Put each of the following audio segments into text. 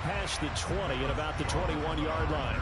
past the 20 at about the 21-yard line.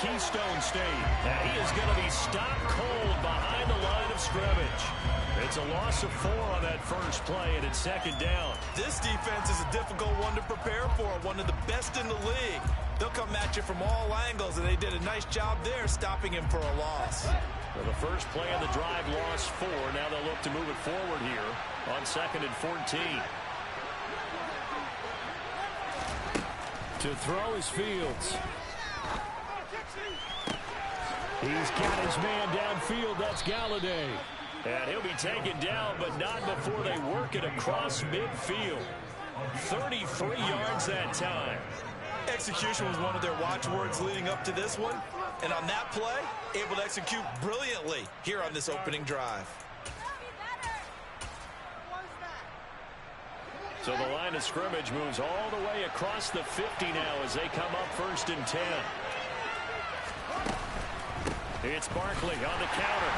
Keystone State. Now he is going to be stopped cold behind the line of scrimmage. It's a loss of 4 on that first play, and it's second down. This defense is a difficult one to prepare for, one of the best in the league. They'll come at you from all angles, and they did a nice job there stopping him for a loss. Well, the first play of the drive lost 4. Now they'll look to move it forward here on 2nd and 14. To throw is Fields. He's got his man downfield. That's Galladay. And he'll be taken down, but not before they work it across midfield. 33 yards that time. Execution was one of their watchwords leading up to this one. And on that play, able to execute brilliantly here on this opening drive. So the line of scrimmage moves all the way across the 50 now as they come up 1st and 10. It's Barkley on the counter.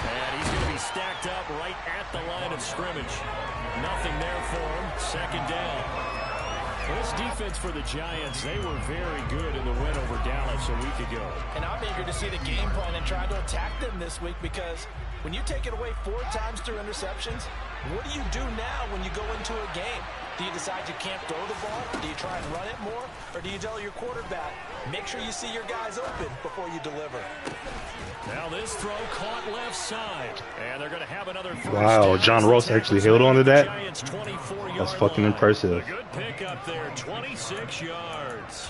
And he's going to be stacked up right at the line of scrimmage. Nothing there for him. 2nd down. Well, this defense for the Giants, they were very good in the win over Dallas a week ago. And I'm eager to see the game plan and try to attack them this week, because when you take it away 4 times through interceptions, what do you do now when you go into a game? Do you decide you can't throw the ball? Do you try and run it more? Or do you tell your quarterback, make sure you see your guys open before you deliver? Now this throw caught left side. And they're going to have another first wow, down. John Ross actually held on to that. That's fucking line. impressive. A good pickup there, 26 yards.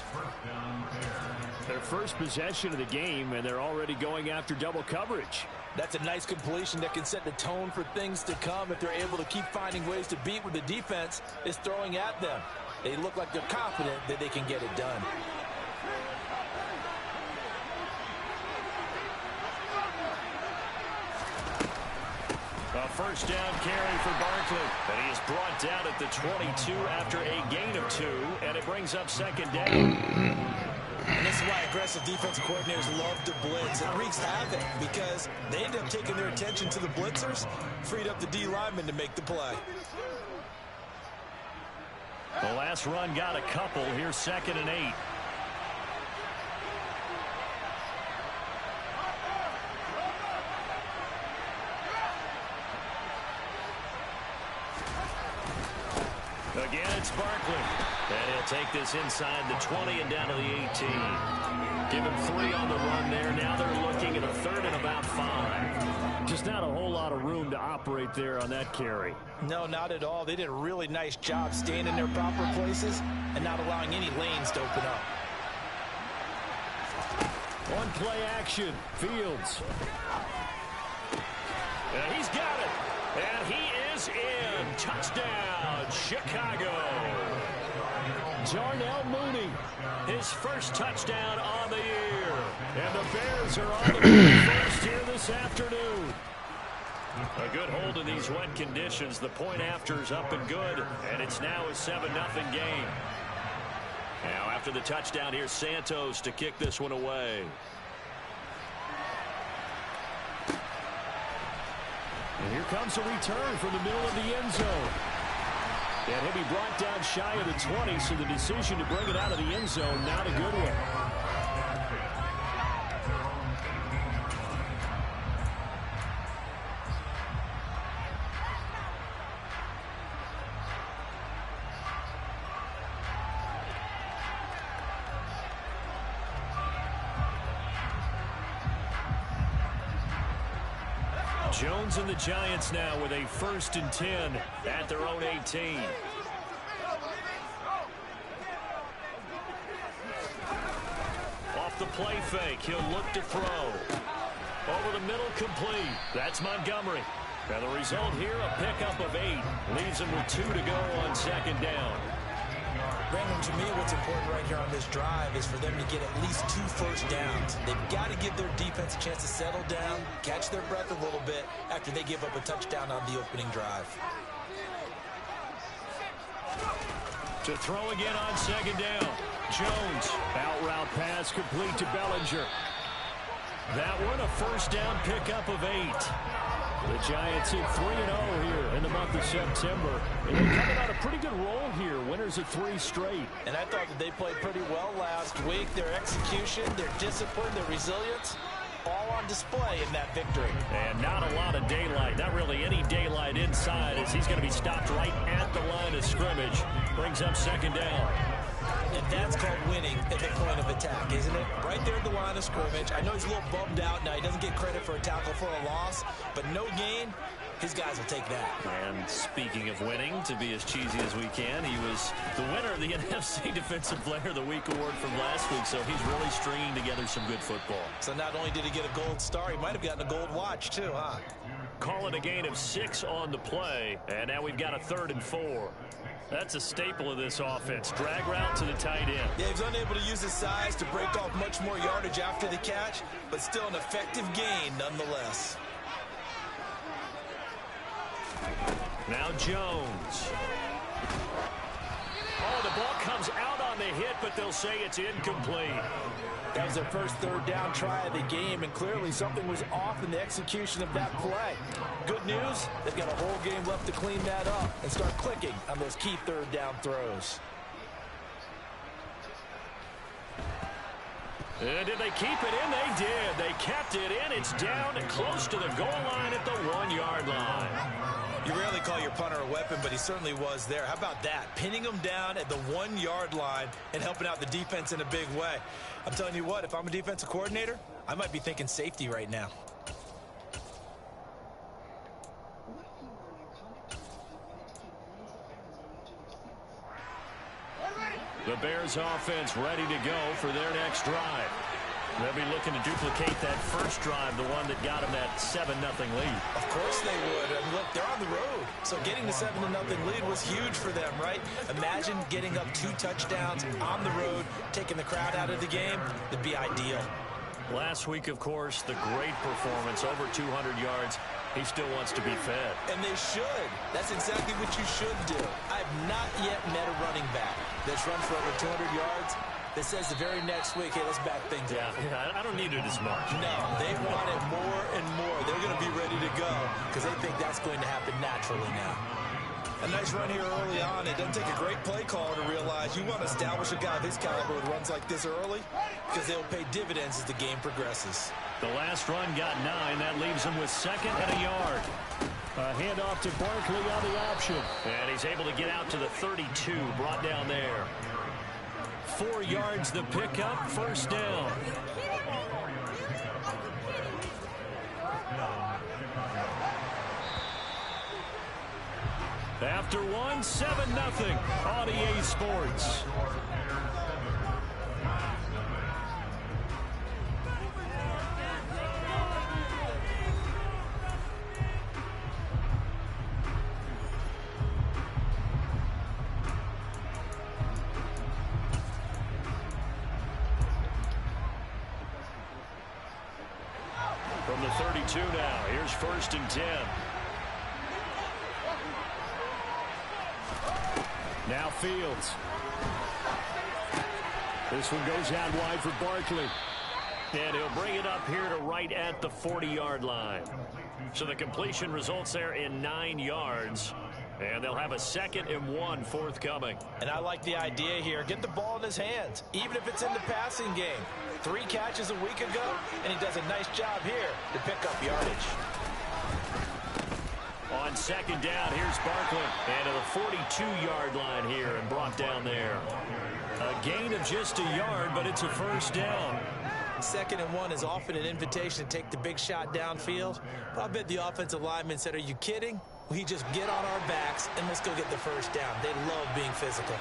Their first possession of the game, and they're already going after double coverage. That's a nice completion that can set the tone for things to come if they're able to keep finding ways to beat what the defense is throwing at them. They look like they're confident that they can get it done. A first down carry for Barkley. And he is brought down at the 22 after a gain of 2, and it brings up 2nd down. And this is why aggressive defensive coordinators love to blitz. It wreaks havoc because they end up taking their attention to the blitzers, freed up the D lineman to make the play. The last run got a couple. Here's 2nd and 8. Again, it's Barkley. And he'll take this inside the 20 and down to the 18. Give him 3 on the run there. Now they're looking at a 3rd and about 5. Just not a whole lot of room to operate there on that carry. No, not at all. They did a really nice job staying in their proper places and not allowing any lanes to open up. On play action, Fields. And he's got it. And he is in. Touchdown, Chicago. Darnell Mooney, his first touchdown on the year. And the Bears are on the move first here this afternoon. A good hold in these wet conditions. The point after is up and good. And it's now a 7-0 game. Now after the touchdown, here's Santos to kick this one away. And here comes a return from the middle of the end zone. And he'll be brought down shy of the 20, so the decision to bring it out of the end zone, not a good one. Jones and the Giants now with a 1st and 10 at their own 18. Off the play fake, he'll look to throw. Over the middle, complete. That's Montgomery. Now the result here, a pickup of 8. Leaves them with 2 to go on second down. Brandon, to me, what's important right here on this drive is for them to get at least 2 first downs. They've got to give their defense a chance to settle down, catch their breath a little bit after they give up a touchdown on the opening drive. To throw again on second down. Jones, out route pass complete to Bellinger. That one, a first down pickup of 8. The Giants hit 3-0 here in the month of September. And they're coming on a pretty good roll here. Winners of 3 straight. And I thought that they played pretty well last week. Their execution, their discipline, their resilience, all on display in that victory. And not a lot of daylight. Not really any daylight inside as he's going to be stopped right at the line of scrimmage. Brings up second down. And that's called winning at the point of attack, isn't it? Right there at the line of scrimmage. I know he's a little bummed out now. He doesn't get credit for a tackle for a loss, but no gain, his guys will take that. And speaking of winning, to be as cheesy as we can, he was the winner of the NFC Defensive Player of the Week award from last week, so he's really stringing together some good football. So not only did he get a gold star, he might have gotten a gold watch too, huh? Call it a gain of 6 on the play, and now we've got a 3rd and 4. That's a staple of this offense. Drag route to the tight end. Yeah, he's unable to use his size to break off much more yardage after the catch, but still an effective gain nonetheless. Now Jones. Oh, the ball comes out on the hit, but they'll say it's incomplete. That was their first 3rd down try of the game, and clearly something was off in the execution of that play. Good news, they've got a whole game left to clean that up and start clicking on those key 3rd down throws. Did they keep it in? They did. They kept it in. It's down close to the goal line at the 1-yard line. You rarely call your punter a weapon, but he certainly was there. How about that? Pinning him down at the 1-yard line and helping out the defense in a big way. I'm telling you what, if I'm a defensive coordinator, I might be thinking safety right now. The Bears offense ready to go for their next drive. They'll be looking to duplicate that first drive, the one that got them that 7-0 lead. Of course they would. And look, they're on the road. So getting the 7-0 lead was huge for them, right? Imagine getting up 2 touchdowns on the road, taking the crowd out of the game. It'd be ideal. Last week, of course, the great performance, over 200 yards. He still wants to be fed. And they should. That's exactly what you should do. I've not yet met a running back that's run for over 200 yards that says the very next week, hey, let's back things up. Yeah, I don't need it as much. No, they want it more and more. They're going to be ready to go because they think that's going to happen naturally now. A nice run here early on. It doesn't take a great play call to realize you want to establish a guy of his caliber with runs like this early because they'll pay dividends as the game progresses. The last run got 9. That leaves him with 2nd and a yard. A handoff to Barkley on the option. And he's able to get out to the 32, brought down there. 4 yards the pickup, first down. After 1, 7-0 on EA Sports. From the 32 now, here's 1st and 10. Now Fields. This one goes out wide for Barkley. And he'll bring it up here to right at the 40-yard line. So the completion results there in 9 yards. And they'll have a 2nd and 1 forthcoming. And I like the idea here. Get the ball in his hands, even if it's in the passing game. 3 catches a week ago, and he does a nice job here to pick up yardage. On 2nd down, here's Barkley. And to the 42-yard line here and brought down there. A gain of just a yard, but it's a first down. 2nd and 1 is often an invitation to take the big shot downfield. But I bet the offensive lineman said, are you kidding? We just get on our backs and let's go get the first down. They love being physical.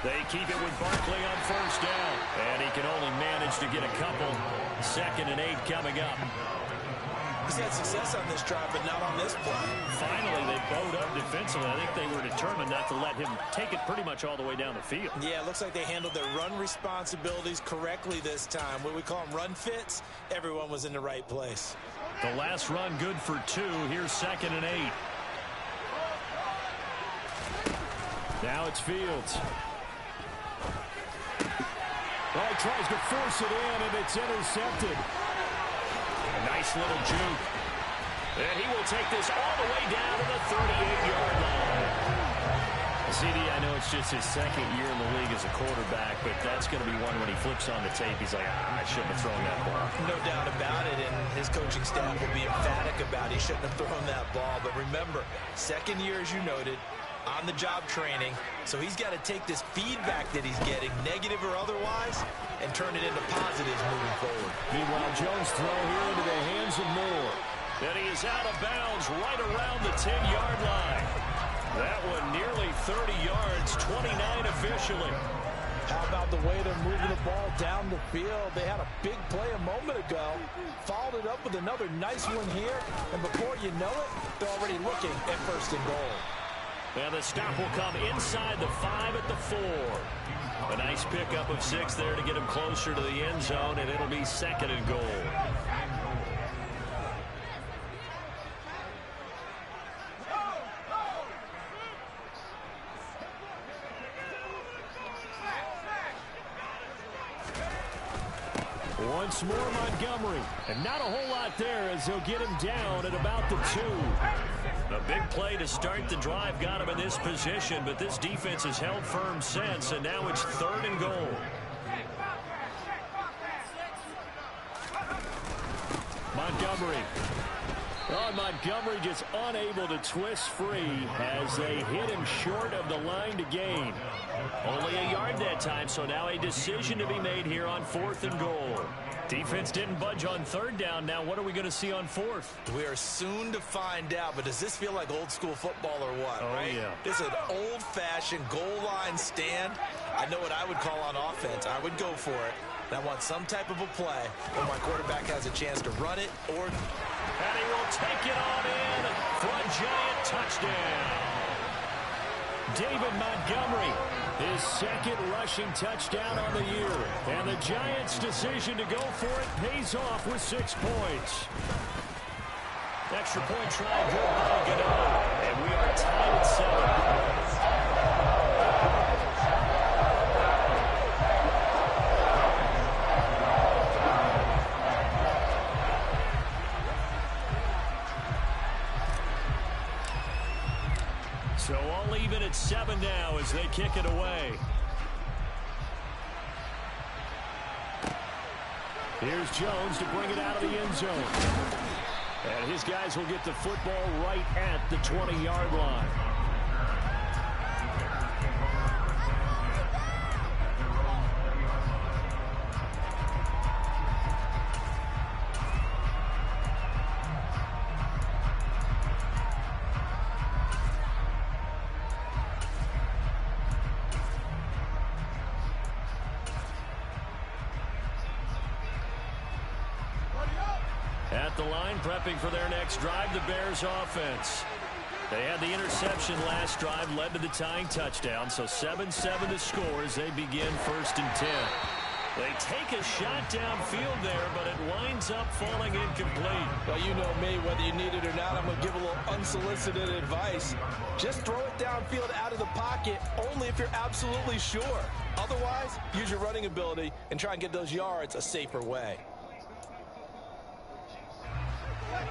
They keep it with Barkley on first down. And he can only manage to get a couple. 2nd and 8 coming up. He's had success on this drive, but not on this play. Finally, they bowed up defensively. I think they were determined not to let him take it pretty much all the way down the field. Yeah, it looks like they handled their run responsibilities correctly this time. What we call them run fits, everyone was in the right place. The last run good for 2. Here's 2nd and 8. Now it's Fields. Well, he tries to force it in, and it's intercepted. A nice little juke. And he will take this all the way down to the 38-yard line. CD, I know it's just his 2nd year in the league as a quarterback, but that's going to be one when he flips on the tape. He's like, I shouldn't have thrown that ball. No doubt about it, and his coaching staff will be emphatic about he shouldn't have thrown that ball. But remember, 2nd year, as you noted, on-the-job training, so he's got to take this feedback that he's getting, negative or otherwise, and turn it into positives moving forward. Meanwhile, Jones' throw here into the hands of Moore. And he is out of bounds right around the 10-yard line. That one nearly 30 yards, 29 officially. How about the way they're moving the ball down the field? They had a big play a moment ago, followed it up with another nice one here, and before you know it, they're already looking at 1st and goal. And the stop will come inside the 5 at the 4. A nice pickup of 6 there to get him closer to the end zone, and it'll be 2nd and goal. Once more, Montgomery. And not a whole lot there as he'll get him down at about the 2. A big play to start the drive got him in this position, but this defense has held firm since, and now it's 3rd and goal. Montgomery. Oh, Montgomery just unable to twist free as they hit him short of the line to gain. Only a yard that time, so now a decision to be made here on 4th and goal. Defense didn't budge on 3rd down. Now what are we going to see on 4th? We are soon to find out, but does this feel like old school football or what? Oh, right? Yeah. This is an old-fashioned goal line stand. I know what I would call on offense. I would go for it. And I want some type of a play where my quarterback has a chance to run it or... And he will take it on in for a giant touchdown. David Montgomery, his 2nd rushing touchdown on the year. And the Giants' decision to go for it pays off with 6 points. Extra point try good by Godot. And we are tied at 7. So all even at 7 now as they kick it away. Here's Jones to bring it out of the end zone. And his guys will get the football right at the 20-yard line. At the line, prepping for their next drive, the Bears offense. They had the interception last drive, led to the tying touchdown, so 7-7 the score as they begin 1st and 10. They take a shot downfield there, but it winds up falling incomplete. Well, you know me, whether you need it or not, I'm going to give a little unsolicited advice. Just throw it downfield out of the pocket, only if you're absolutely sure. Otherwise, use your running ability and try and get those yards a safer way.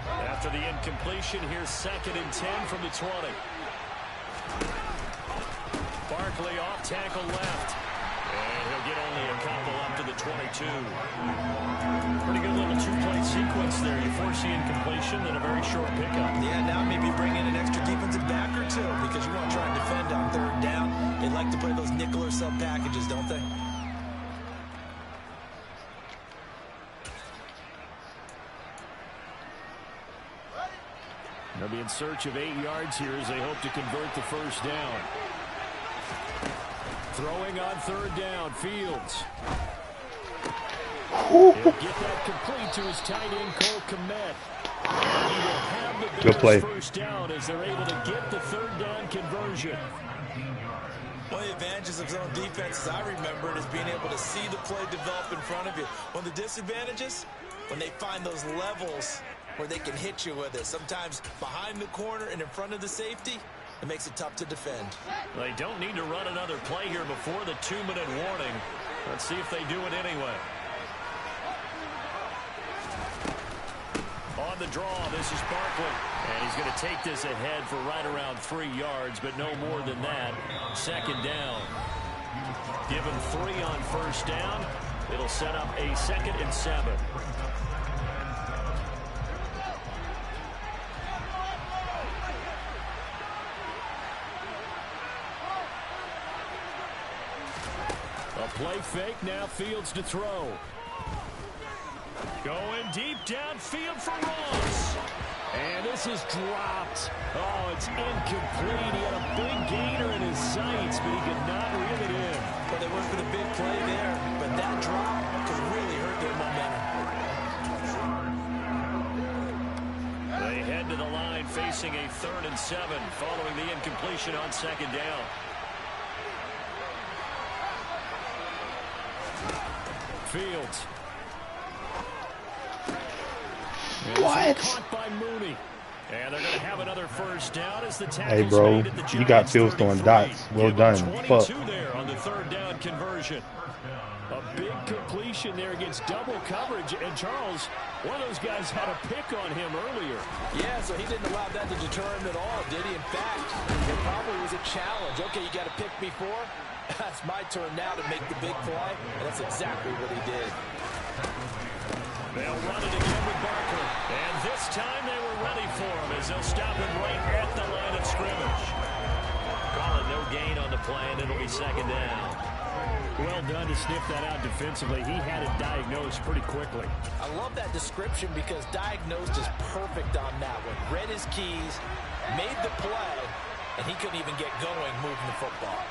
After the incompletion, here's 2nd and 10 from the 20. Barkley off tackle left. And he'll get only a couple up to the 22. Pretty good little 2-play sequence there. You force the incompletion, then a very short pickup. Yeah, now maybe bring in an extra defensive back or 2 because you want to try and defend on 3rd down. They like to play those nickel or sub packages, don't they? They'll be in search of 8 yards here as they hope to convert the 1st down. Throwing on third down, Fields. He'll get that complete to his tight end, Cole Kmet. He will have the Good play. first down as they're able to get the third down conversion. One of the advantages of zone defenses I remember is being able to see the play develop in front of you. One of the disadvantages, when they find those levels where they can hit you with it. Sometimes behind the corner and in front of the safety, it makes it tough to defend. They don't need to run another play here before the 2-minute warning. Let's see if they do it anyway. On the draw, this is Barkley. And he's going to take this ahead for right around 3 yards, but no more than that. Second down. Give him 3 on first down. It'll set up a 2nd and 7. A play fake, now Fields to throw. Going deep downfield for Ross. And this is dropped. Oh, it's incomplete. He had a big gainer in his sights, but he could not reel it in. Well, they went for the big play there, but that drop could really hurt their momentum. They head to the line facing a 3rd and 7 following the incompletion on second down. Fields. What? Caught by Mooney. And they're going to have another first down as the Hey, bro, you got Fields throwing dots. Well done. Fuck. There on the 3rd down conversion. A big completion there against double coverage. And Charles, one of those guys had a pick on him earlier. Yeah, so he didn't allow that to deter him at all, did he? In fact, it probably was a challenge. Okay, you got to pick me 4. That's my turn now to make the big play, and that's exactly what he did. They'll run it again with Barkley. And this time they were ready for him as they'll stop him right at the line of scrimmage. Call it no gain on the play, and it'll be second down. Well done to sniff that out defensively. He had it diagnosed pretty quickly. I love that description because diagnosed is perfect on that one. Read his keys, made the play, and he couldn't even get going moving the football.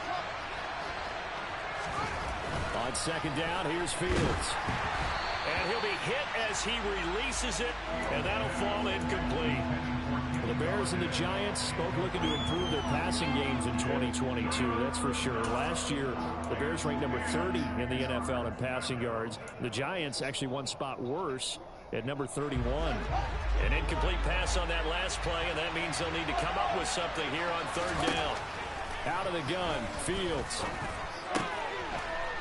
On second down, here's Fields. And he'll be hit as he releases it, and that'll fall incomplete. Well, the Bears and the Giants both looking to improve their passing games in 2022, that's for sure. Last year, the Bears ranked number 30 in the NFL in passing yards. The Giants actually one spot worse at number 31. An incomplete pass on that last play, and that means they'll need to come up with something here on 3rd down. Out of the gun, Fields.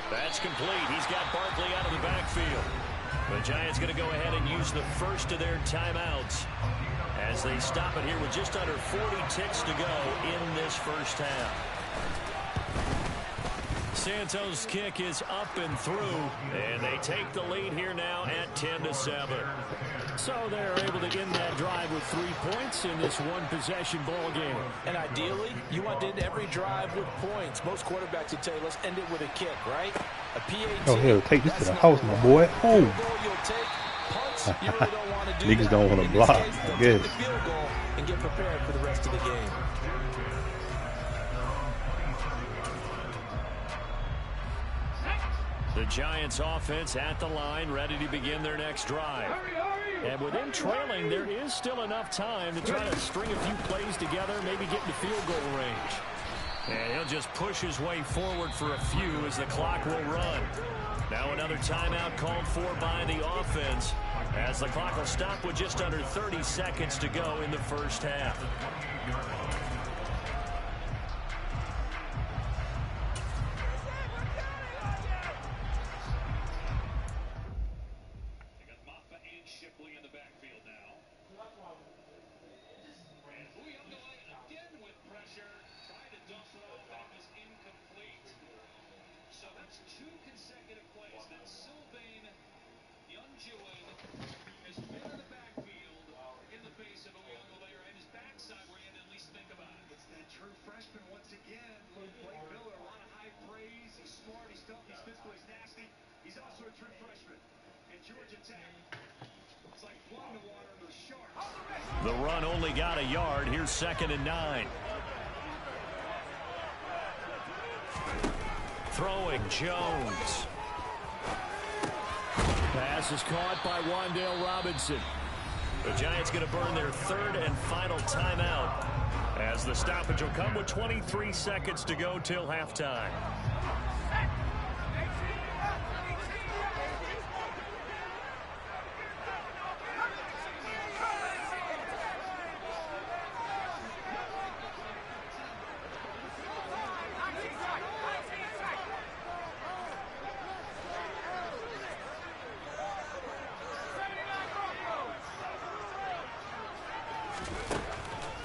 That's complete. He's got Barkley out of the backfield. The Giants going to go ahead and use the first of their timeouts as they stop it here with just under 40 ticks to go in this first half. Santos' kick is up and through, and they take the lead here now at 10-7. So they're able to end that drive with 3 points in this one-possession ball game. And ideally, you want to end every drive with points. Most quarterbacks would tell you, let's end it with a kick, right? A PAT. Oh, hell, take this to the house, my boy. Oh. Niggas don't want to block, I guess. The field goal and get prepared for the rest of the game. The Giants offense at the line, ready to begin their next drive. And with them trailing, there is still enough time to try to string a few plays together, maybe get into field goal range. And he'll just push his way forward for a few as the clock will run. Now another timeout called for by the offense as the clock will stop with just under 30 seconds to go in the first half. The run only got a yard. Here's 2nd and 9. Throwing Jones. Pass is caught by Wan'Dale Robinson. The Giants going to burn their third and final timeout as the stoppage will come with 23 seconds to go till halftime.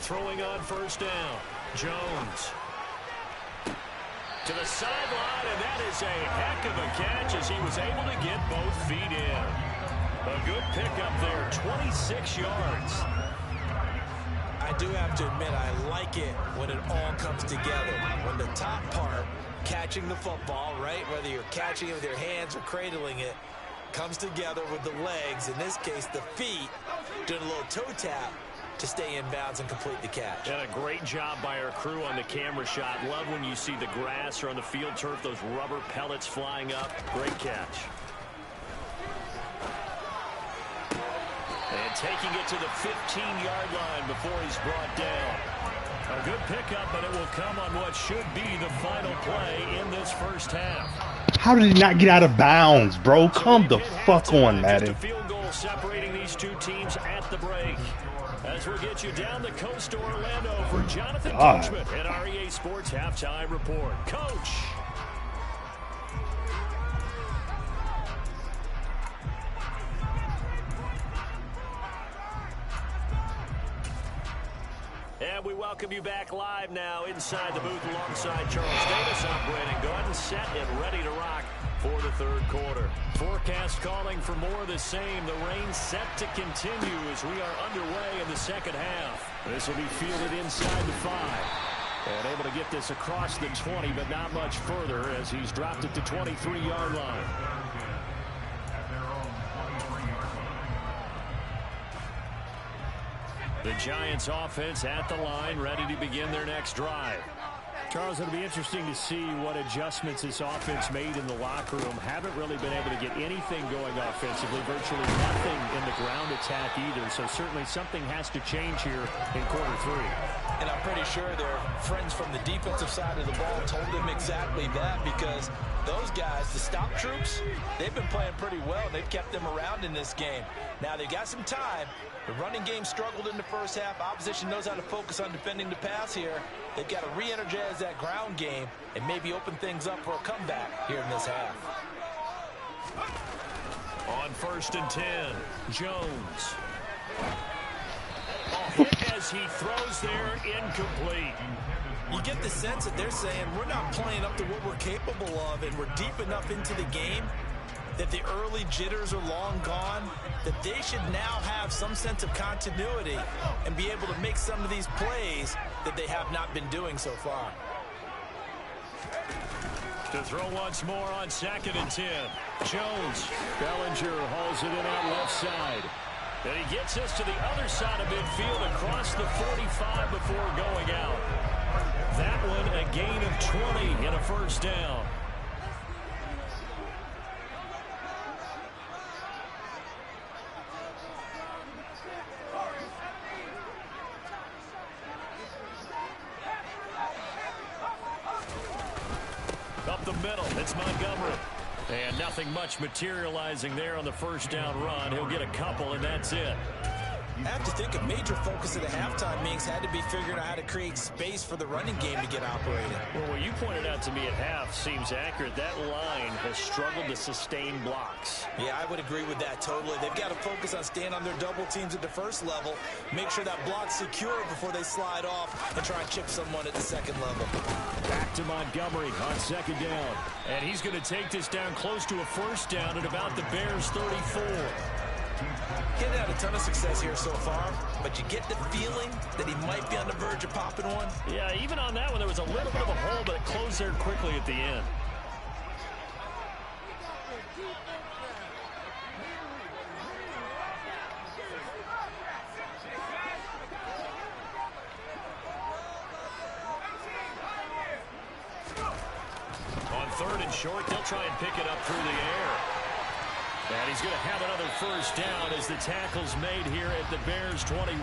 Throwing on first down. Jones. To the sideline, and that is a heck of a catch as he was able to get both feet in. A good pickup there, 26 yards. I do have to admit, I like it when it all comes together. When the top part, catching the football, right, whether you're catching it with your hands or cradling it, comes together with the legs, in this case the feet, doing a little toe tap to stay in bounds and complete the catch. And a great job by our crew on the camera shot. Love when you see the grass or on the field turf, those rubber pellets flying up. Great catch. And taking it to the 15-yard line before he's brought down. A good pickup, but it will come on what should be the final play in this first half. How did he not get out of bounds, bro? Come the fuck on, Madden. Just a field goal separating these two teams at the break. As we get you down the coast to Orlando for Jonathan Coachman at our EA Sports Halftime Report. Coach. And we welcome you back live now inside the booth alongside Charles Davis operating. Go ahead and set and ready to rock for the third quarter. Forecast calling for more of the same. The rain set to continue as we are underway in the second half. This will be fielded inside the 5. And able to get this across the 20, but not much further as he's dropped it to 23-yard line. The Giants offense at the line, ready to begin their next drive. Charles, it'll be interesting to see what adjustments this offense made in the locker room. Haven't really been able to get anything going offensively, virtually nothing in the ground attack either. So certainly something has to change here in quarter 3. And I'm pretty sure their friends from the defensive side of the ball told them exactly that, because those guys, the stop troops, they've been playing pretty well. They've kept them around in this game. Now they've got some time. The running game struggled in the first half. Opposition knows how to focus on defending the pass here. They've got to re-energize that ground game and maybe open things up for a comeback here in this half. On 1st and 10, Jones. A hit as he throws there, incomplete. You get the sense that they're saying we're not playing up to what we're capable of, and we're deep enough into the game that the early jitters are long gone, that they should now have some sense of continuity and be able to make some of these plays that they have not been doing so far. To throw once more on 2nd and 10. Jones. Bellinger hauls it in out left side. And he gets us to the other side of midfield across the 45 before going out. That one a gain of 20 and a first down. Up the middle, it's Montgomery. And nothing much materializing there on the first down run. He'll get a couple, and that's it. I have to think a major focus of the halftime meetings had to be figuring out how to create space for the running game to get operating. Well, what you pointed out to me at half seems accurate. That line has struggled to sustain blocks. Yeah, I would agree with that totally. They've got to focus on staying on their double teams at the first level, make sure that block's secure before they slide off and try and chip someone at the second level. Back to Montgomery on 2nd down. And he's going to take this down close to a first down at about the Bears' 34. Getting had a ton of success here so far, but you get the feeling that he might be on the verge of popping one. Yeah, even on that one, there was a little bit of a hole, but it closed there quickly at the end. On 3rd and short. They'll try and pick it up through the air. And he's going to have another first down as the tackle's made here at the Bears 21.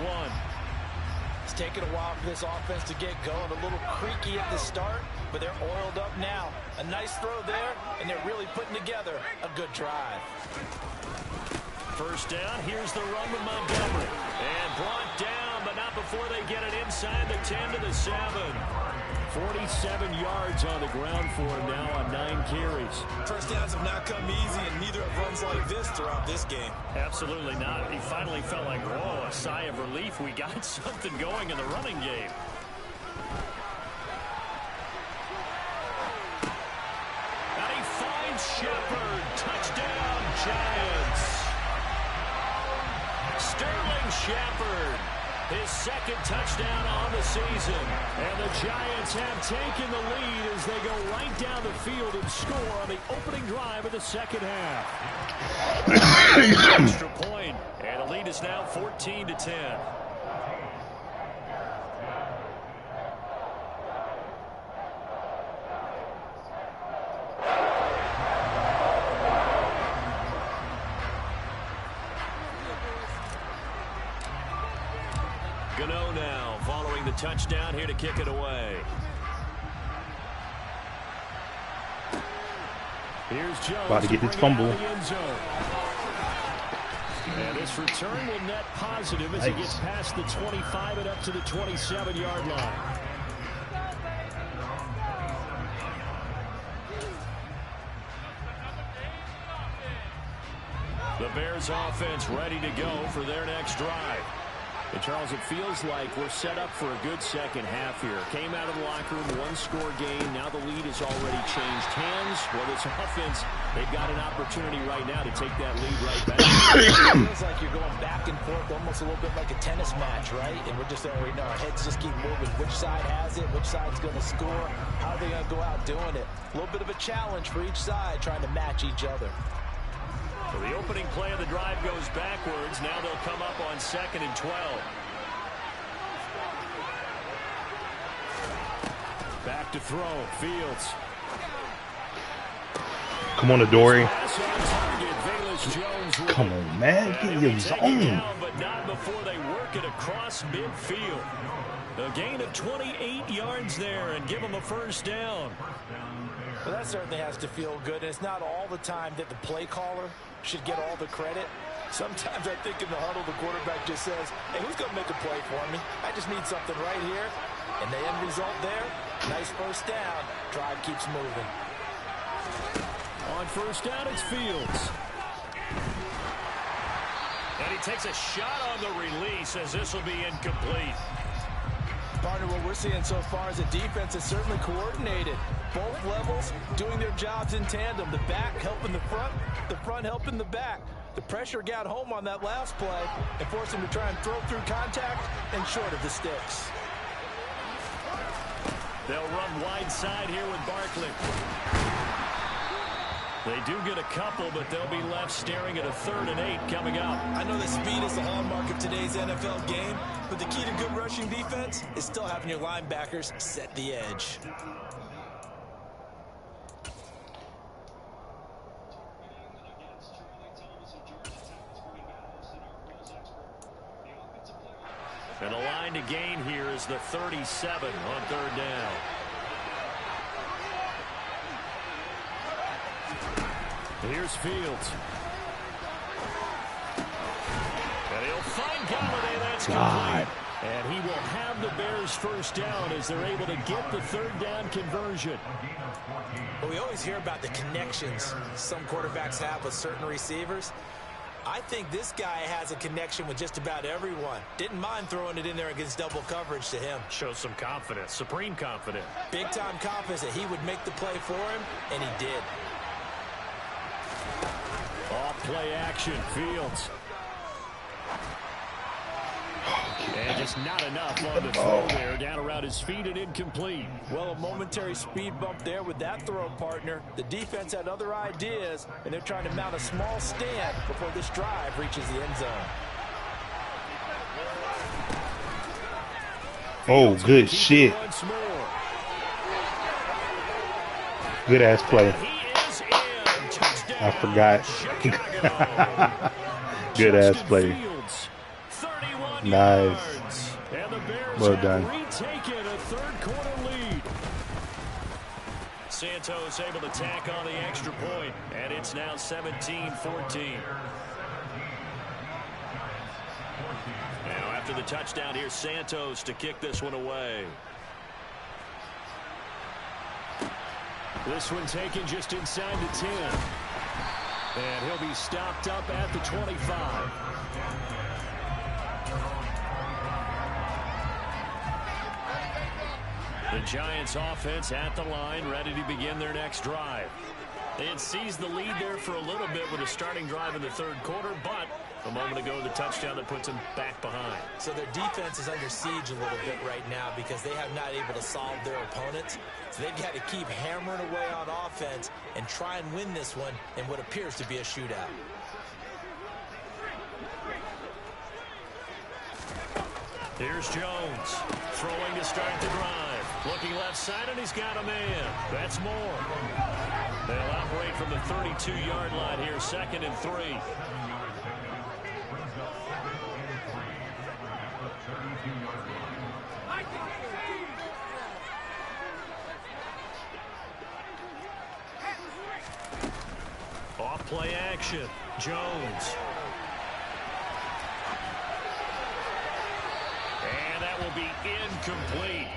It's taken a while for this offense to get going. A little creaky at the start, but they're oiled up now. A nice throw there, and they're really putting together a good drive. First down, here's the run with Montgomery. And brought down, but not before they get it inside the 10 to the 7. 47 yards on the ground for him now on 9 carries. First downs have not come easy, and neither have runs like this throughout this game. Absolutely not. He finally felt like, whoa, a sigh of relief. We got something going in the running game. And he finds Shepard. Touchdown, Giants. Sterling Shepard, his 2nd touchdown on the season. And the Giants have taken the lead as they go right down the field and score on the opening drive of the 2nd half. Extra point, and the lead is now 14-10. Gano now following the touchdown here to kick it away. Here's Jones About to get this fumble. And this return will net positive as he gets past the 25 and up to the 27-yard line. The Bears offense ready to go for their next drive. And Charles, it feels like we're set up for a good second half here. Came out of the locker room, 1-score game. Now the lead has already changed hands. Well, this offense, they've got an opportunity right now to take that lead right back. It feels like you're going back and forth, almost a little bit like a tennis match, right? And we're just there right now. Our heads just keep moving. Which side has it? Which side's going to score? How are they going to go out doing it? A little bit of a challenge for each side, trying to match each other. So the opening play of the drive goes backwards. Now they'll come up on 2nd and 12. Back to throw. Fields. Come on, Adoree. Jones Come on, man. Get in your zone. But not before they work it across midfield. A gain of 28 yards there and give them a first down. Well, that certainly has to feel good. And it's not all the time that the play caller should get all the credit. Sometimes I think in the huddle, the quarterback just says, hey, who's going to make a play for me? I just need something right here. And the end result there, nice first down. Drive keeps moving. On first down, it's Fields. And he takes a shot on the release as this will be incomplete. Partner, what we're seeing so far is the defense is certainly coordinated. Both levels doing their jobs in tandem. The back helping the front helping the back. The pressure got home on that last play and forced him to try and throw through contact and short of the sticks. They'll run wide side here with Barkley. They do get a couple, but they'll be left staring at a 3rd and 8 coming up. I know that speed is the hallmark of today's NFL game, but the key to good rushing defense is still having your linebackers set the edge. And the line to gain here is the 37 on 3rd down. Here's Fields. And he'll find Galladay. That's complete. And he will have the Bears first down as they're able to get the 3rd down conversion. Well, we always hear about the connections some quarterbacks have with certain receivers. I think this guy has a connection with just about everyone. Didn't mind throwing it in there against double coverage to him. Shows some confidence, supreme confidence. Big-time confidence that he would make the play for him, and he did. Off play action, Fields. And just not enough on the throw there. Down around his feet and incomplete. Well, a momentary speed bump there with that throw, partner. The defense had other ideas, and they're trying to mount a small stand before this drive reaches the end zone. Oh, good shit. Good ass play. And he is in. Touchdown, I forgot. Chicago. Good ass Justin play. Fields, 31 Nice. yards. And the Bears Well have done. retaken a third-quarter lead. Santos able to tack on the extra point, and it's now 17-14. Now after the touchdown, here's Santos to kick this one away. This one taken just inside the 10. And he'll be stopped up at the 25. The Giants offense at the line, ready to begin their next drive. They had seized the lead there for a little bit with a starting drive in the third quarter, but a moment ago the touchdown that puts them back behind. So their defense is under siege a little bit right now because they have not able to solve their opponents. So they've got to keep hammering away on offense and try and win this one in what appears to be a shootout. Here's Jones, throwing to start the drive. Looking left side, and he's got a man. That's more. They'll operate from the 32-yard line here, 2nd and 3. Off play action, Jones. And that will be incomplete.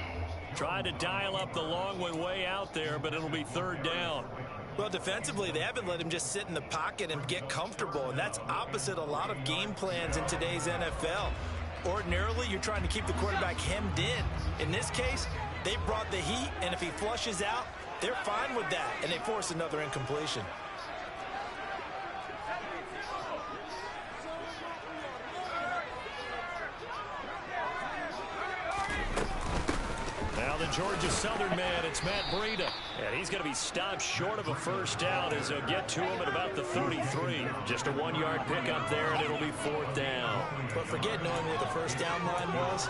Tried to dial up the long one way out there, but it'll be 3rd down. Well, defensively, they haven't let him just sit in the pocket and get comfortable, and that's opposite a lot of game plans in today's NFL. Ordinarily, you're trying to keep the quarterback hemmed in. In this case, they brought the heat, and if he flushes out, they're fine with that, and they force another incompletion. Now the Georgia Southern man, it's Matt Breida. And he's going to be stopped short of a first down as they'll get to him at about the 33. Just a 1-yard pickup there, and it'll be 4th down. But forget knowing where the first down line was.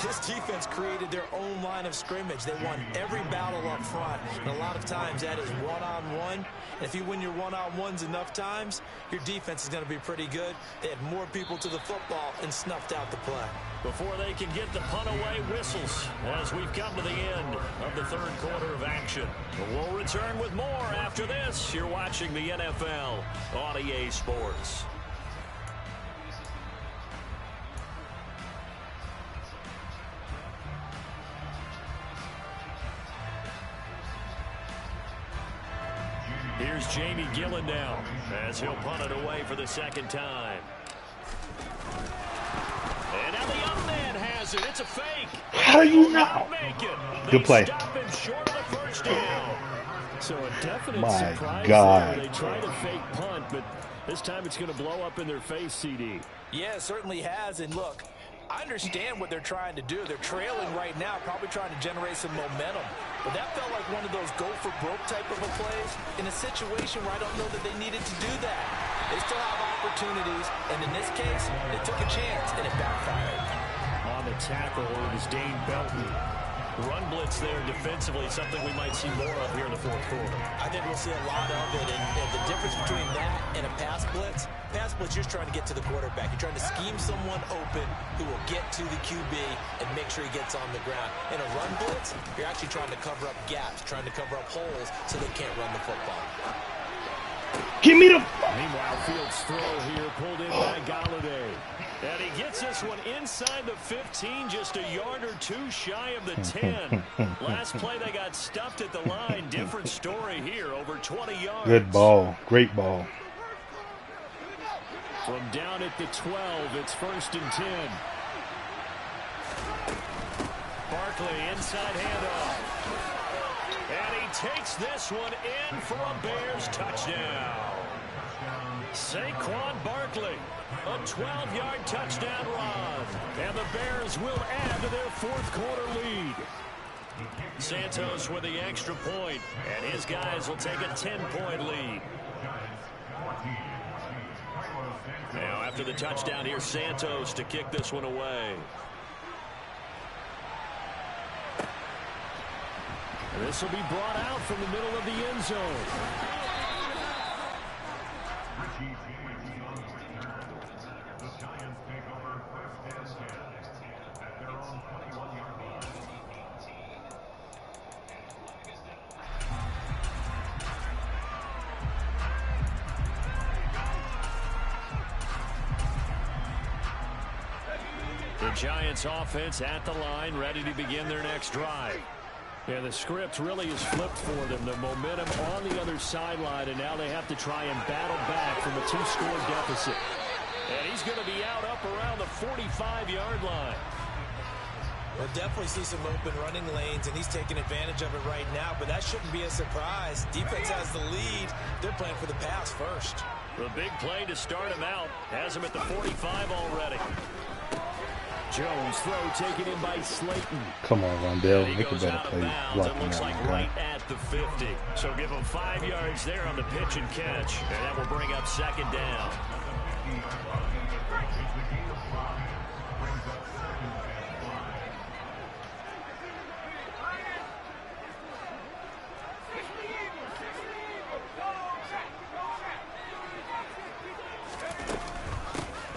This defense created their own line of scrimmage. They won every battle up front, and a lot of times that is one-on-one. And if you win your one-on-ones enough times, your defense is going to be pretty good. They had more people to the football and snuffed out the play. Before they can get the punt away, whistles as we've come to the end of the third quarter of action. We'll return with more after this. You're watching the NFL on EA Sports. Here's Jamie Gillen now as he'll punt it away for the 2nd time. And now the young man has it. It's a fake. How do you know? Good play. Stop him short of the first down. So a definite My surprise God. there. They tried a fake punt, but this time it's going to blow up in their face, CD. Yeah, it certainly has. And look, I understand what they're trying to do. They're trailing right now, probably trying to generate some momentum. But that felt like one of those go-for-broke type of a plays in a situation where I don't know that they needed to do that. They still have opportunities, and in this case, they took a chance, and it backfired. On the tackle, it was Dane Belton. Run blitz there defensively, something we might see more of here in the fourth quarter. I think we'll see a lot of it, and the difference between that and a pass blitz, you're just trying to get to the quarterback. You're trying to scheme someone open who will get to the QB and make sure he gets on the ground. In a run blitz, you're actually trying to cover up gaps, trying to cover up holes so they can't run the football. Give me the... Meanwhile, Fields' throw here pulled in by Galladay. And he gets this one inside the 15, just a yard or two shy of the 10. Last play, they got stuffed at the line. Different story here, over 20 yards. Good ball. Great ball. From down at the 12, it's 1st and 10. Barkley, inside handoff. And he takes this one in for a Bears touchdown. Saquon Barkley, a 12-yard touchdown run. And the Bears will add to their fourth quarter lead. Santos with the extra point, and his guys will take a 10-point lead. Now after the touchdown, here's Santos to kick this one away. And this will be brought out from the middle of the end zone. The Giants offense at the line, ready to begin their next drive. Yeah, the script really is flipped for them. The momentum on the other sideline, and now they have to try and battle back from a 2-score deficit. And he's going to be out up around the 45-yard line. We'll definitely see some open running lanes, and he's taking advantage of it right now, but that shouldn't be a surprise. Defense has the lead. They're playing for the pass first. The big play to start him out has him at the 45 already. Jones throw taken in by Slayton. Come on, Rondell. Make a better play. It looks like right at the 50. So give him 5 yards there on the pitch and catch. And that will bring up second down.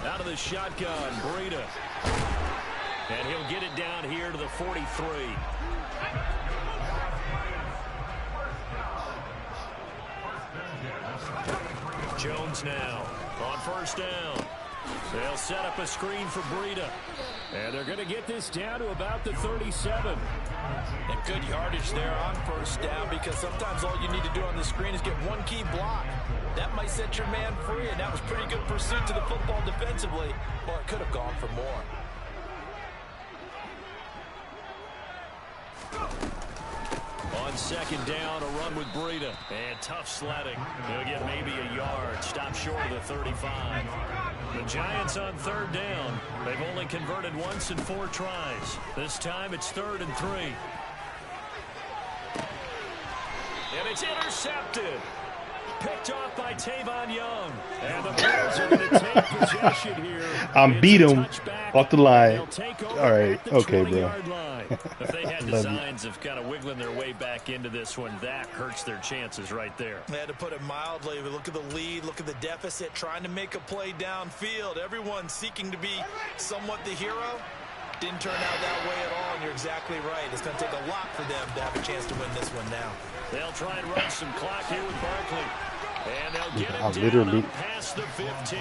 Out of the shotgun, Breida. And he'll get it down here to the 43. Jones now on first down. They'll set up a screen for Breida. And they're going to get this down to about the 37. And good yardage there on first down, because sometimes all you need to do on the screen is get one key block. That might set your man free, and that was pretty good pursuit to the football defensively. Or it could have gone for more. On second down, a run with Breida. And tough sledding. He'll get maybe a yard. Stop short of the 35. The Giants on third down. They've only converted once in 4 tries. This time it's 3rd and 3. And it's intercepted. Picked off by Tavon Young. And the Bears are going to take possession here. Beat him off the line. All right. Okay, bro. If they had designs of kind of wiggling their way back into this one, that hurts their chances right there. They had to put it mildly. But look at the lead. Look at the deficit. Trying to make a play downfield. Everyone seeking to be somewhat the hero. Didn't turn out that way at all, and you're exactly right. It's going to take a lot for them to have a chance to win this one now. They'll try and run some clock here with Barkley. And they'll get it down past the 15.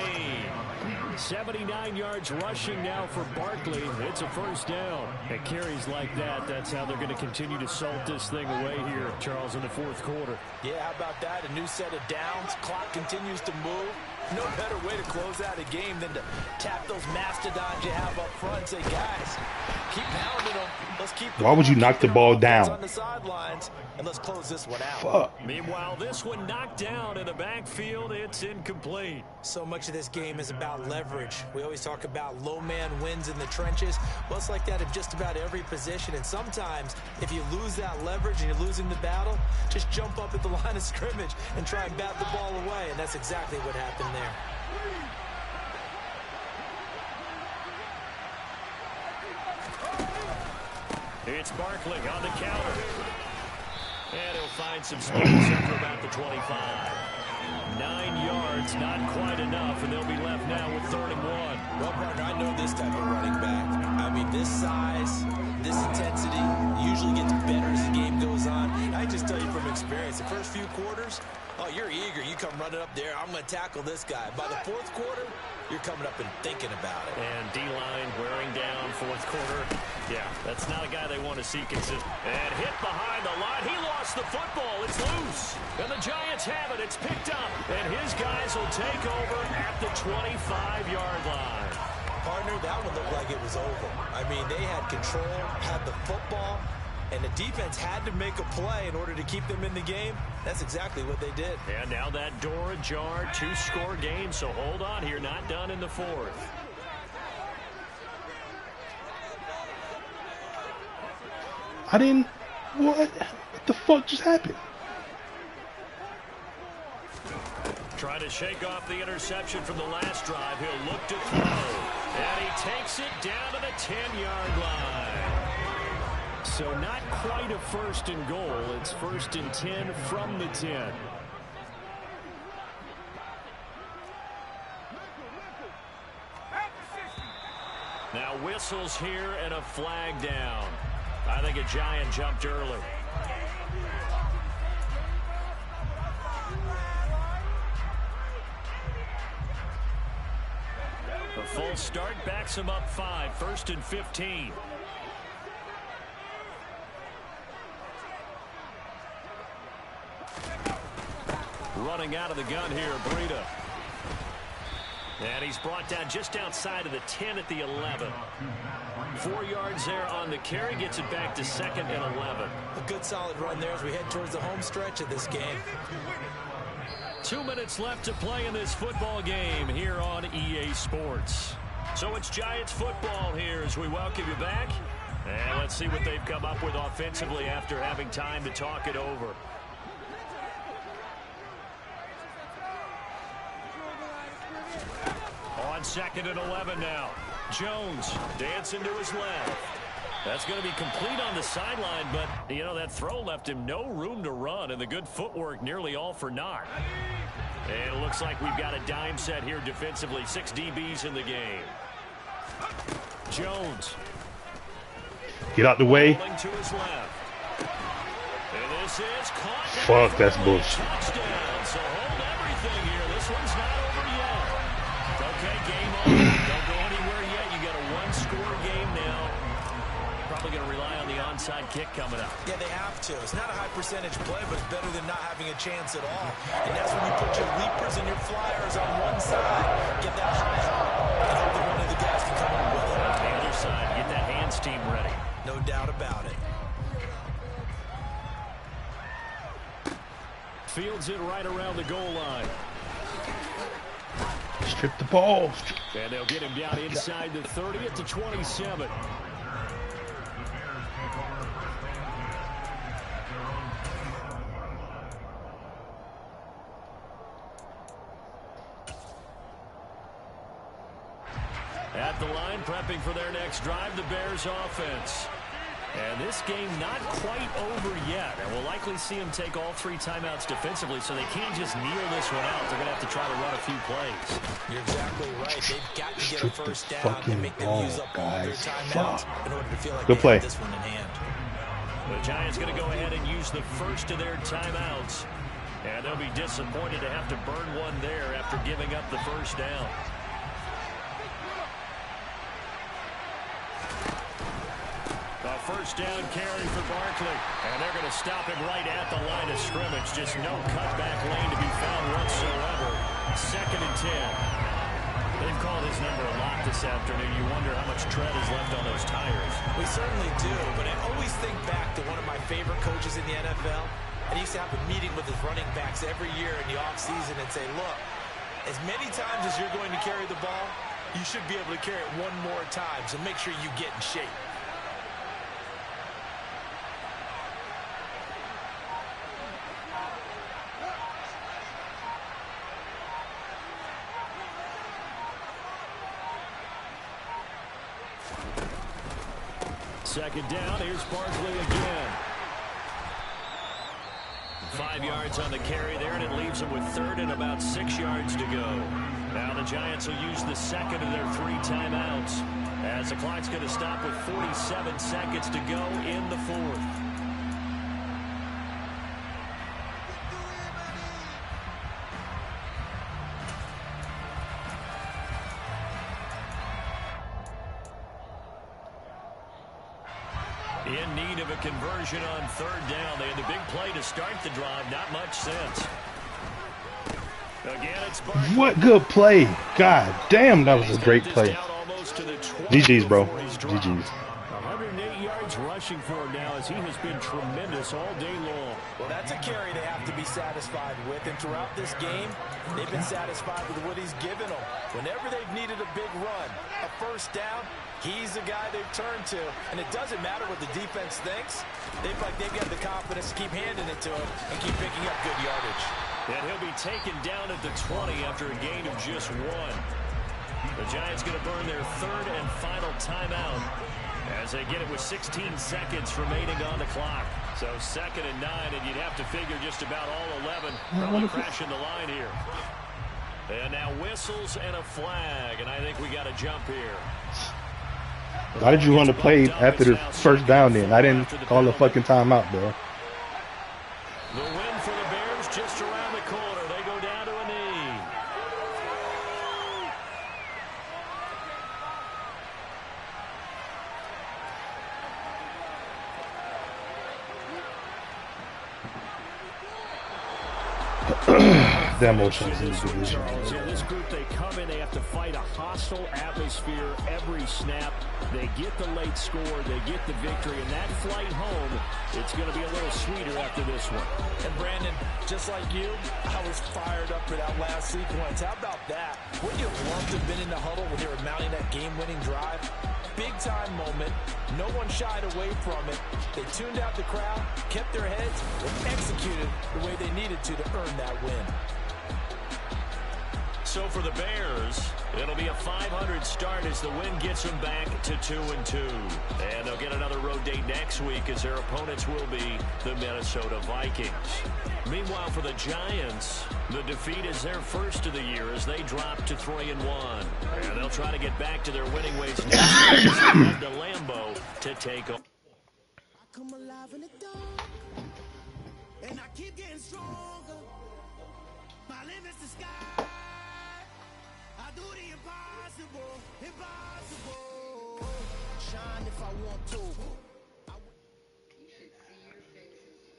79 yards rushing now for Barkley. It's a first down. And carries like that, that's how they're going to continue to salt this thing away here, Charles, in the 4th quarter. Yeah, how about that? A new set of downs. Clock continues to move. No better way to close out a game than to tap those mastodons you have up front and say, guys, keep pounding them. Let's keep. Why would you knock the ball down? On the sidelines, and let's close this one out. Fuck. Meanwhile, this one knocked down in the backfield. It's incomplete. So much of this game is about leverage. We always talk about low man wins in the trenches. Well, it's like that in just about every position. And sometimes, if you lose that leverage and you're losing the battle, just jump up at the line of scrimmage and try and bat the ball away. And that's exactly what happened there. It's Barkley on the counter. And he'll find some space after about the 25. 9 yards, not quite enough, and they'll be left now with 3rd and 1. Well, partner, I know this type of running back. I mean, this size, this intensity usually gets better as the game goes on. I just tell you from experience, the first few quarters, oh, you're eager. You come running up there. I'm going to tackle this guy. By the 4th quarter, you're coming up and thinking about it. And D-line wearing down 4th quarter. Yeah, that's not a guy they want to see consistent. And hit behind the line. He lost the football. It's loose. And the Giants have it. It's picked up. And his guys will take over at the 25-yard line. Partner, that one looked like it was over. I mean, they had control, had the football, and the defense had to make a play in order to keep them in the game. That's exactly what they did. And now that door ajar, 2-score game, so hold on here, not done in the 4th. I didn't. What the fuck just happened? Trying to shake off the interception from the last drive. He'll look to throw. And he takes it down to the 10-yard line. So not quite a first and goal. It's 1st and 10 from the 10. Now whistles here and a flag down. I think a Giant jumped early. A full start backs him up 5. 1st and 15. Running out of the gun here, Breida. And he's brought down just outside of the 10 at the 11. 4 yards there on the carry, gets it back to 2nd and 11. A good solid run there as we head towards the home stretch of this game. 2 minutes left to play in this football game here on EA Sports. So it's Giants football here as we welcome you back. And let's see what they've come up with offensively after having time to talk it over. On 2nd and 11 now. Jones dancing to his left. That's going to be complete on the sideline, but, you know, that throw left him no room to run, and the good footwork nearly all for naught. And it looks like we've got a dime set here defensively. 6 DBs in the game. Jones. Get out the way. To his left. And this is caught. Fuck, that's bullshit. Touchdown. So hold everything here. This one's not over yet. Okay, game on. Don't go anywhere yet. You got a 1-score game now. Probably going to rely on the onside kick coming up. Yeah, they have to. It's not a high percentage play, but it's better than not having a chance at all. And that's when you put your leapers and your flyers on one side. Get that high hop. And hope that one of the guys can come up with it. On the other side, get that hands team ready. No doubt about it. Fields it right around the goal line. Strip the ball. And they'll get him down inside the 30 at the 27. At the line, prepping for their next drive, the Bears offense. And this game not quite over yet. And we'll likely see them take all 3 timeouts defensively, so they can't just kneel this one out. They're going to have to try to run a few plays. You're exactly right. They've got to get a first down and make them use up all their timeouts in order to feel like they have this one in hand. The Giants going to go ahead and use the first of their timeouts. And they'll be disappointed to have to burn one there after giving up the first down. A first down carry for Barkley. And they're going to stop him right at the line of scrimmage. Just no cutback lane to be found whatsoever. 2nd and 10. They've called his number a lot this afternoon. You wonder how much tread is left on those tires. We certainly do, but I always think back to one of my favorite coaches in the NFL. And he used to have a meeting with his running backs every year in the offseason and say, look, as many times as you're going to carry the ball, you should be able to carry it one more time, so make sure you get in shape. Second down, here's Barkley again. 5 yards on the carry there, and it leaves them with 3rd and about 6 yards to go. Now the Giants will use the second of their 3 timeouts as the clock's going to stop with 47 seconds to go in the 4th. In need of a conversion on 3rd down. They had the big play to start the drive. Not much sense. Again, it's Barkley. What good play. God damn, that was a great play. GG's, bro. GG's. 108 yards rushing for him now as he has been tremendous all day long. Well, that's a carry they have to be satisfied with. And throughout this game, they've been satisfied with what he's given them. Whenever they've needed a big run, a first down, he's the guy they've turned to. And it doesn't matter what the defense thinks. They've got the confidence to keep handing it to him and keep picking up good yardage. And he'll be taken down at the 20 after a gain of just 1. The Giants going to burn their 3rd and final timeout As they get it with 16 seconds remaining on the clock. So 2nd and 9, and you'd have to figure just about all 11 probably crashing the line here. And now whistles and a flag, and I think we got a jump here. Why did you want to play after the first down then? I didn't call the fucking timeout, bro. The win for the Bears just around the corner. They go down to a knee. Damn motions in the division. Yeah, this group, they come in, they have to fight a hostile atmosphere every snap. They get the late score, they get the victory, and that flight home, it's going to be a little sweeter after this one. And Brandon, just like you, I was fired up for that last sequence. How about that? Wouldn't you have loved to have been in the huddle when they were mounting that game-winning drive? Big-time moment. No one shied away from it. They tuned out the crowd, kept their heads, and executed the way they needed to earn that win. So for the Bears, it'll be a 500 start as the win gets them back to 2-2. And they'll get another road date next week as their opponents will be the Minnesota Vikings. Meanwhile, for the Giants, the defeat is their first of the year as they drop to 3-1. And they'll try to get back to their winning ways next week as they head to Lambeau to take on. I come alive in the dark, and I keep getting stronger. My limit's the sky. I do the impossible, impossible. Shine if I want to. You should see your faces.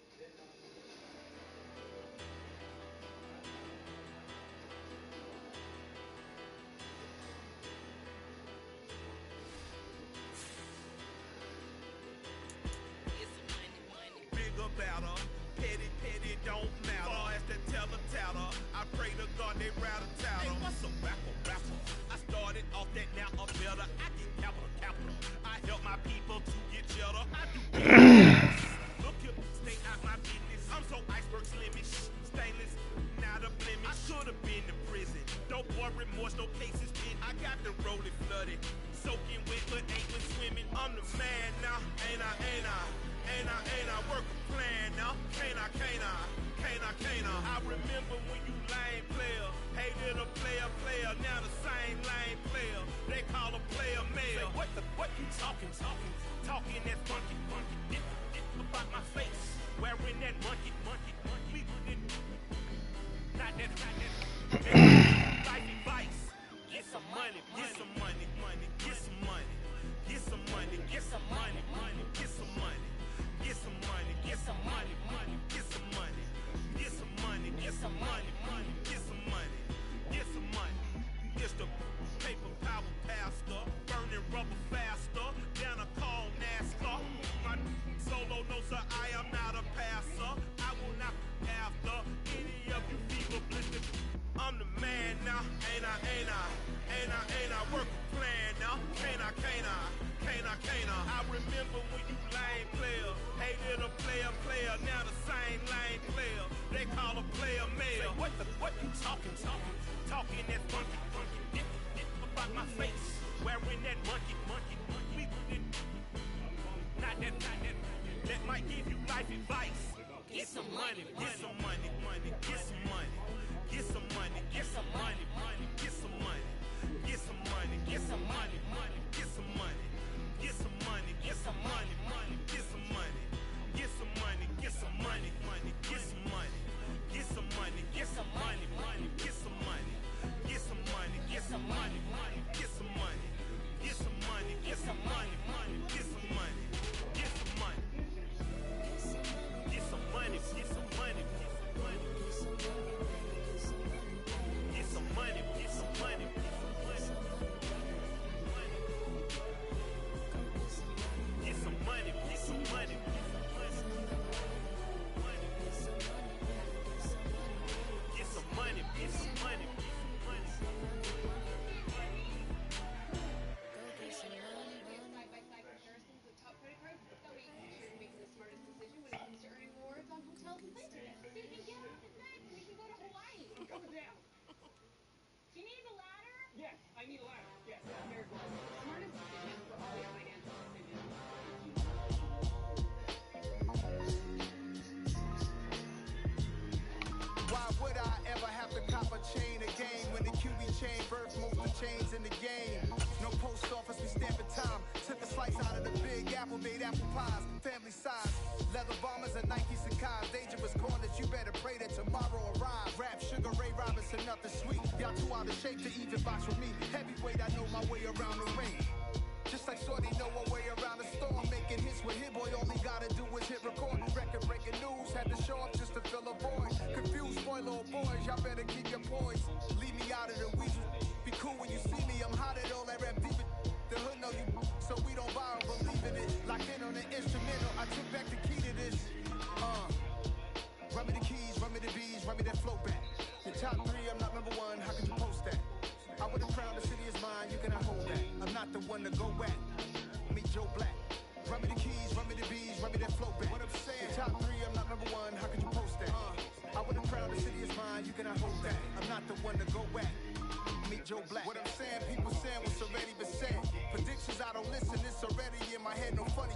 Bigger, better, petty, petty, don't matter. Far as the teller, I pray to God they rattle tattle. Hey, what's a rapper? I started off that, now I'm better. I get capital. I help my people to get cheddar. I do look here, stay out my business. I'm so iceberg slimish, stainless, not a blemish. I should have been in prison. No more remorse, no cases been. I got the rolling flooded, soaking wet, but ain't been swimming. I'm the man now, ain't I? Work a plan now, can't I? I remember when you lame player, hated a player, now the same lame player. They call a player mayor. What you talking that funky, get about my face, wearing that monkey, we didn't, not that, life advice, get some money, get some money, get some money, get some money, get some money, get some money. Get some money, get some money, get some money, get some money, get some money, get some money, get some money. It's the paper power pastor, burning rubber faster, down a call NASCAR. My solo knows that I am not a passer. I will not after any of you fever blisters. I'm the man now, ain't I? Work a plan now, can't I? I remember when you lame player, hated a player, now the same lame player. They call a player mayor. What you talking that funky, get about my face, wearing that monkey, we didn't, not that, that might give you life advice. Get some money, get some money, get some money, get some money, get some money, get some money, get some money, get some money, get some money. Get some money, get some money, get some money, get some money, get some money, get some money, get some money, get some money, get some money, get some money, get some money, get some money, get some money, get some money, get some money, get some money, get some money, get some money, get some money, get some money. Get some money, get some money. Get some money, get some money. You need a ladder? Yes, I need a ladder. Yes, the smartest decision for all your financial decisions. slice out of the big apple, made apple pies, family size. Leather bombers and Nike Sacai's, dangerous corners, you better pray that tomorrow arrives. Rap, Sugar Ray Robinson, nothing sweet. Y'all too out of shape to even box with me. Heavyweight, I know my way around the ring. Just like Shorty know her way around the storm. Making hits with Hit Boy, all he gotta do is hit record. Record breaking news, had to show up just to fill a void. Confused, spoiler old boys, y'all better keep your poise. Leave me out of the weasel. Be cool when you see me, I'm hot at all that rap deep. The hood know you, so we don't borrow, believe in it. Locked in on the instrumental, I took back the key to this. Run me the keys, run me the bees, run me that flow back. Your top 3, I'm not number 1, how could you post that? I would've crowned the city is mine, you cannot hold that. I'm not the one to go at. Meet Joe Black. Run me the keys, run me the bees, run me that flow back. What I'm saying, top 3, I'm not number 1, how could you post that? I would've crowned the city is mine, you cannot hold that. I'm not the one to go at. Meet Joe Black. What I'm saying, people saying what's already been said. Predictions, I don't listen, it's already in my head, no funny.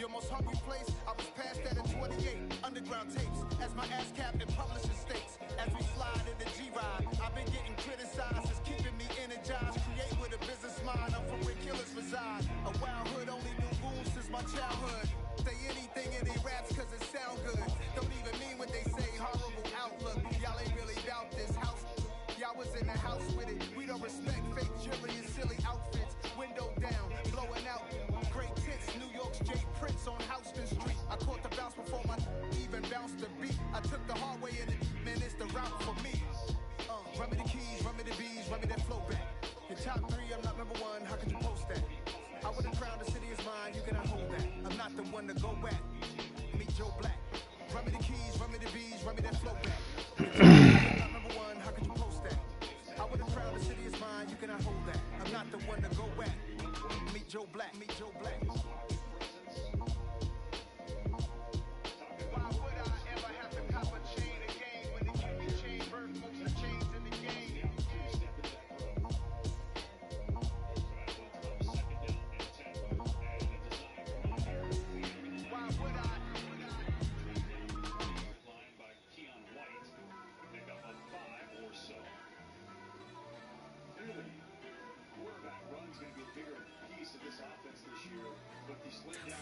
Your most hungry place, I was past that at 28. Underground tapes, as my ass cap and publishing stakes. As we slide in the G-Ride, I've been getting criticized, it's keeping me energized. Create with a business mind, I'm from where killers reside. A wild hood, only knew rules since my childhood. Say anything in they raps cause it sound good. Don't even mean what they say, horrible outlook. Y'all ain't really doubt this house. Y'all was in the house with it. We don't respect fake jewelry and silly outfits. Window down, blowing out. Great tits, New York's J. Prince on Houston Street. I caught the bounce before my even bounced the beat. I took the hard way in it, man, it's the route for me. Run me the keys, run me the bees, run me that flow back. Your top 3, I'm not number 1, how could you post that? I would've crowned the city is mine, you cannot hold that. I'm not the one to go at. Meet Joe Black. Run me the keys, run me the bees, run me that flow back. Your top 3, I'm not number 1, how could you post that? I would've crowned the city is mine, you cannot hold that. I'm not the one to go at. Meet Joe Black, meet Joe Black. Why would I ever have to cop a chain again when it can be chain birth, most of the chains in the game? Why would I?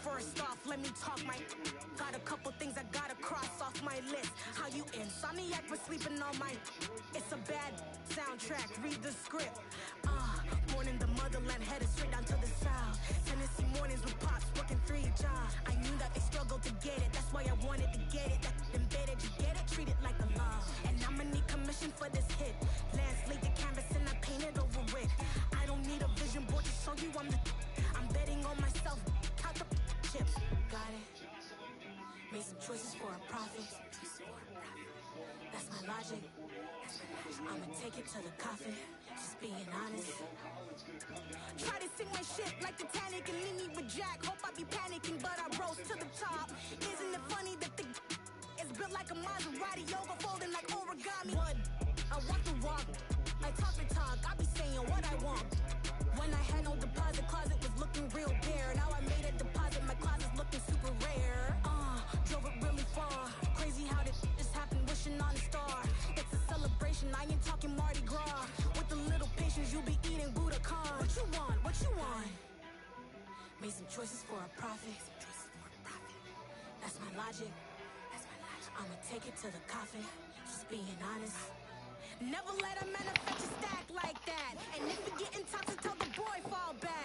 First off, let me talk my got a couple things I gotta cross off my list. How you insomniac for sleeping on my it's a bad soundtrack, read the script. Born in the motherland, headed straight down to the south. Tennessee mornings with pops, working 3 jobs. I knew that they struggled to get it, that's why I wanted to get it. That embedded, you get it, treat it like a law. And I'ma need commission for this hit. Lance laid the canvas and I painted over it. I don't need a vision board to show you I'm betting on myself. Count the chips, got it. Made some choices for a profit. That's my logic. I'ma take it to the coffin. Just being honest. Try to sing my shit like Titanic and leave me with Jack. Hope I be panicking, but I rose to the top. Isn't it funny that the is built like a Maserati, yoga folding like origami? What? I walk the walk. I talk the talk. I be saying what I want. When I had no deposit, closet was looking real bare. Now I made a deposit, my closet's looking super rare. Drove it really far. Crazy how this just happened, wishing on a star. It's a celebration, I ain't talking Mardi Gras. With a little patience, you'll be eating Budokan. What you want? What you want? Made some choices for a profit. That's my logic. I'ma take it to the coffin. Just being honest. Never let a manufacture stack like that. And if we getting toxic, tell the boy fall back.